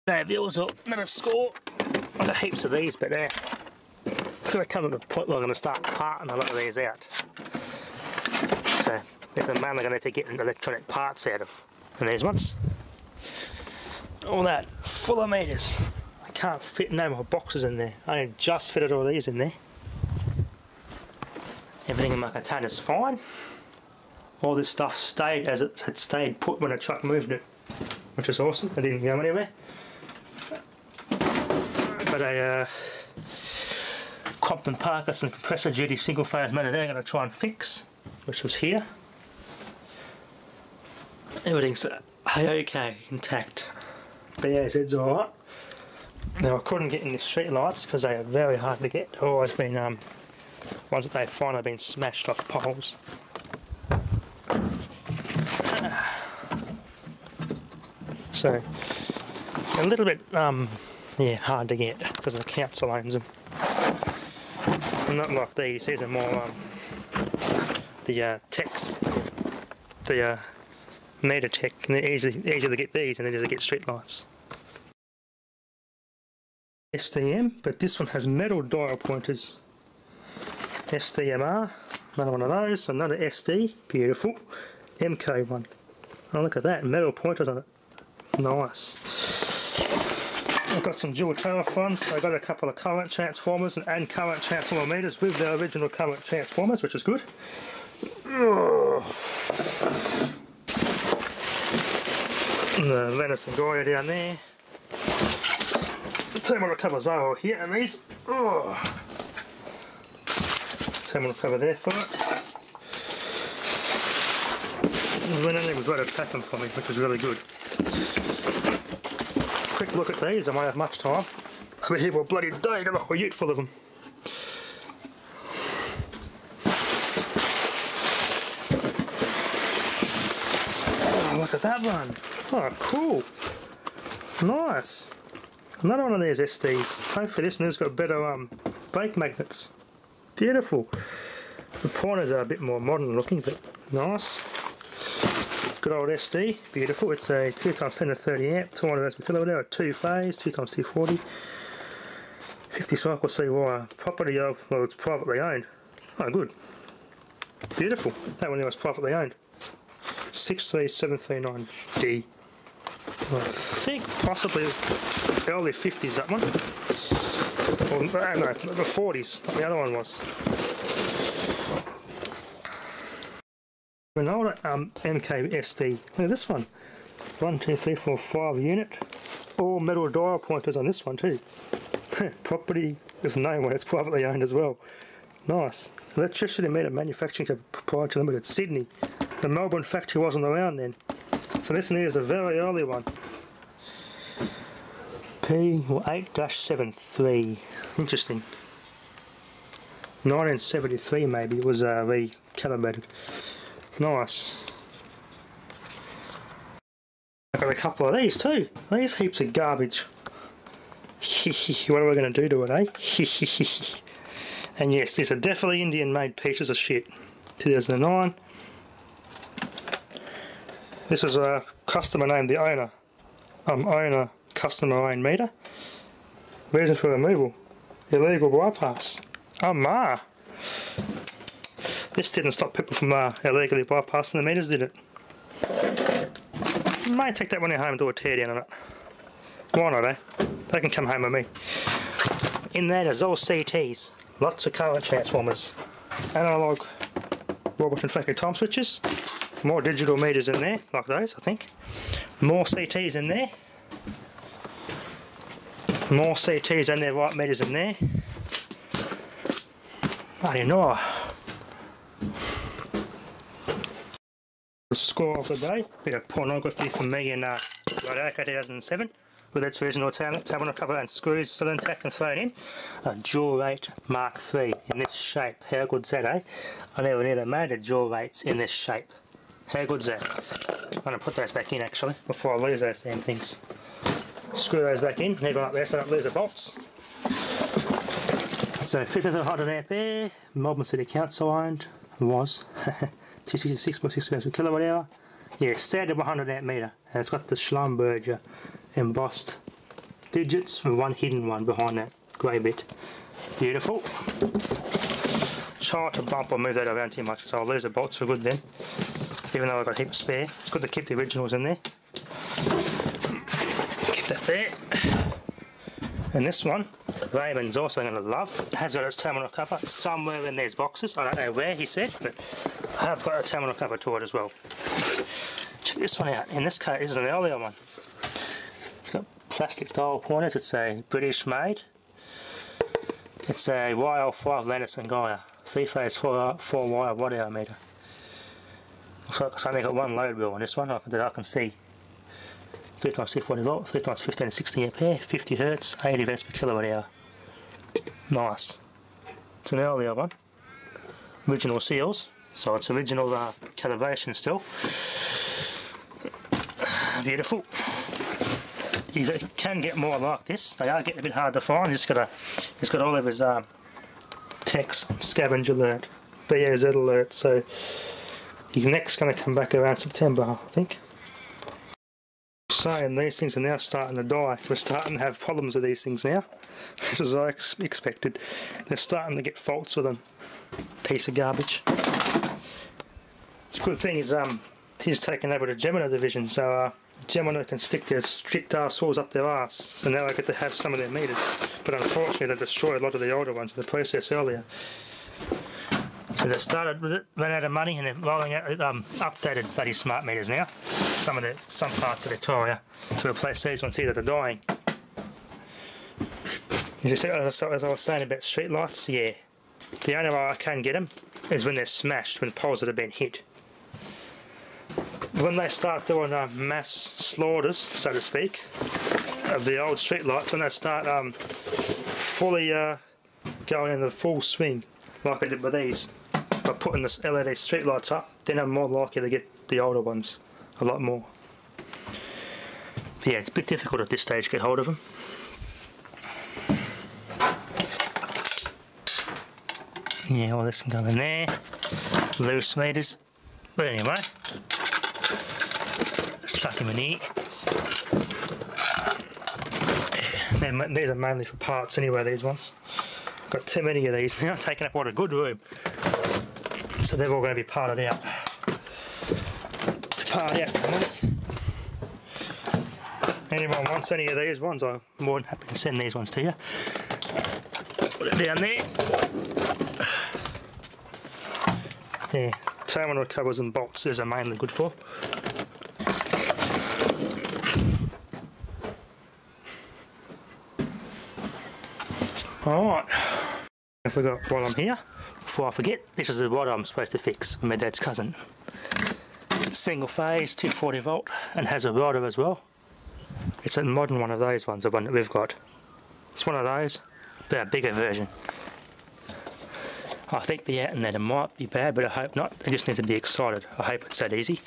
No viewers or another score. I've got heaps of these, but they're going to come to the point where I'm going to start parting a lot of these out. So there's a mainly going to have to get electronic parts out of. And these ones, all that full of meters. I can't fit no more boxes in there. I only just fitted all these in there. Everything in my container's fine. All this stuff stayed as it had stayed put when the truck moved it, which is awesome. It didn't go anywhere. But a Compton Parkinson compressor duty single phase motor there I'm going to try and fix, which was here. Everything's okay, intact. BAZ's alright. Now I couldn't get any street lights because they are very hard to get. They've always been, ones that they find have been smashed off poles. So, a little bit, yeah, hard to get because the council owns them. Not like these are more, the techs, the meter tech, and they're easy to get these and then to get street lights. SDM, but this one has metal dial pointers. SDMR, another one of those, another SD, beautiful. MK one. Oh, look at that, metal pointers on it. Nice. I've got some dual channel ones. I got a couple of current transformers and current transformer meters with the original current transformers, which is good. And the Lennis and Goya down there. Terminal covers are all here, and these. Terminal cover there for it. And then they was ready to pack them for me, which was really good. Quick look at these, I might have much time. I'll be here for a bloody day, got a whole ute full of them. Oh, look at that one. Oh, cool. Nice. Another one of these SDs. Hopefully this one's got better brake magnets. Beautiful. The pointers are a bit more modern looking, but nice. Good old SD, beautiful. It's a 2x10 to 30 amp, 200 amps per kilowatt hour, 2 phase, 2x240, 50 cycle C wire. Property of, well, it's privately owned. Oh, good. Beautiful. That one was privately owned. 63739D. I think possibly early 50s that one. Or, no, the 40s, like the other one was. An older MK SD. Look at this one. 1, 2, 3, 4, 5 unit. All metal dial pointers on this one too. Property with name when it's privately owned as well. Nice. Electricity meter manufacturing proprietary limited, Sydney. The Melbourne factory wasn't around then. So this one here is a very early one. P8-73. Interesting. 1973 maybe it was recalibrated. Nice. I've got a couple of these too. These heaps of garbage. What are we going to do to it, eh? And yes, these are definitely Indian made pieces of shit. 2009. This is a customer named the owner. Owner customer owned meter. Reason for removal. Illegal bypass. Oh ma. This didn't stop people from illegally bypassing the meters, did it? May take that one home and do a teardown on it. Why not, eh? They can come home with me. In there, there's all CTs. Lots of current transformers. Analogue WF factory Timeswitches. More digital meters in there, like those, I think. More CTs in there. More CTs and their right meters in there. I don't know. The score of the day, bit of pornography from me in Watthour 2007 with its original terminal cover and screws still intact and thrown in. A dual rate Mark III in this shape. How good's that, eh? I never knew they made a dual rates in this shape. How good's that? I'm going to put those back in actually before I lose those damn things. Screw those back in, leave them up there so I don't lose the bolts. So 1500 amp air, Melbourne City Council owned, was 266.6 grams per kilowatt hour. Yeah, standard 100 amp meter, and it's got the Schlumberger embossed digits and one hidden one behind that grey bit. Beautiful. Try to bump or move that around too much, so I'll lose the bolts for good then. Even though I've got a heap of spare, it's good to keep the originals in there. Keep that there. And this one, Raymond's also going to love. It has got its terminal cover somewhere in these boxes. I don't know where, he said, but I have got a terminal cover to it as well. Check this one out. In this case, this is an earlier one. It's got plastic dial pointers. It's a British made. It's a YL5 Lennox and Gaia. 3-phase 4-wire Watthour meter. Looks like it's only got one load wheel on this one that I can see. 3 times 240 volt, 3 times 15 and 60 ampere, 50 hertz, 80 volts per kilowatt hour. Nice. It's an earlier one. Original seals, so it's original calibration still. Beautiful. You can get more like this. They are getting a bit hard to find. It's got all of his text, scavenge alert, BAZ alert. So his neck's going to come back around September, I think. Saying these things are now starting to die. We're starting to have problems with these things now. This is what I expected. They're starting to get faults with them. Piece of garbage. It's a good thing is he's taken over the Gemini division, so Gemini can stick their strict saws up their arse. So now I get to have some of their meters. But unfortunately they destroyed a lot of the older ones in the process earlier. So they started with it, ran out of money, and they're rolling out updated bloody smart meters now. Some parts of Victoria to replace these ones here that are dying. As I was saying about street lights, yeah, the only way I can get them is when they're smashed, when poles that have been hit. When they start doing mass slaughters, so to speak, of the old street lights, when they start fully going in the full swing, like I did with these, by putting the LED street lights up, then I'm more likely to get the older ones a lot more. But yeah, it's a bit difficult at this stage to get hold of them. Yeah, all this can go in there. Loose meters. But anyway, let's chuck him in here. These are mainly for parts anyway, these ones. I've got too many of these now, taking up what a good room. So they're all going to be parted out. To part out the ones. Anyone wants any of these ones, I'm more than happy to send these ones to you. Put it down there. Yeah, terminal covers and bolts, these are mainly good for. Alright, I forgot while I'm here, before I forget, this is what I'm supposed to fix with my dad's cousin. Single phase, 240 volt, and has a rider as well. It's a modern one of those ones, the one that we've got. It's one of those, but a bigger version. I think the alternator might be bad, but I hope not. I just need to be excited. I hope it's that easy.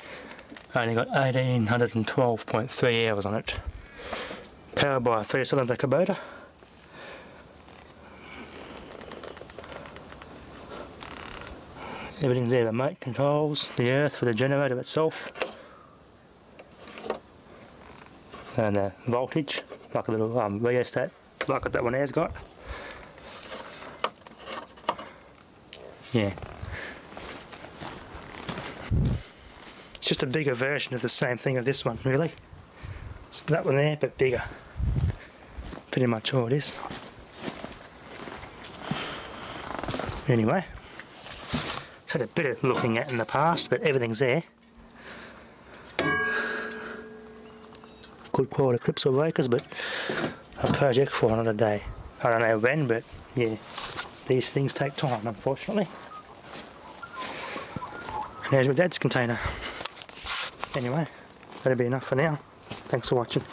Only got 1812.3 hours on it. Powered by a 3-cylinder Kubota. Everything's there, the remote controls, the earth for the generator itself. And the voltage, like a little rheostat, like what that one has got. Yeah. It's just a bigger version of the same thing of this one, really. It's that one there, but bigger. Pretty much all it is. Anyway, it's had a bit of looking at in the past, but everything's there. Good quality clips or breakers, but a project for another day. I don't know when, but yeah. These things take time, unfortunately. And there's my dad's container. Anyway, that'll be enough for now. Thanks for watching.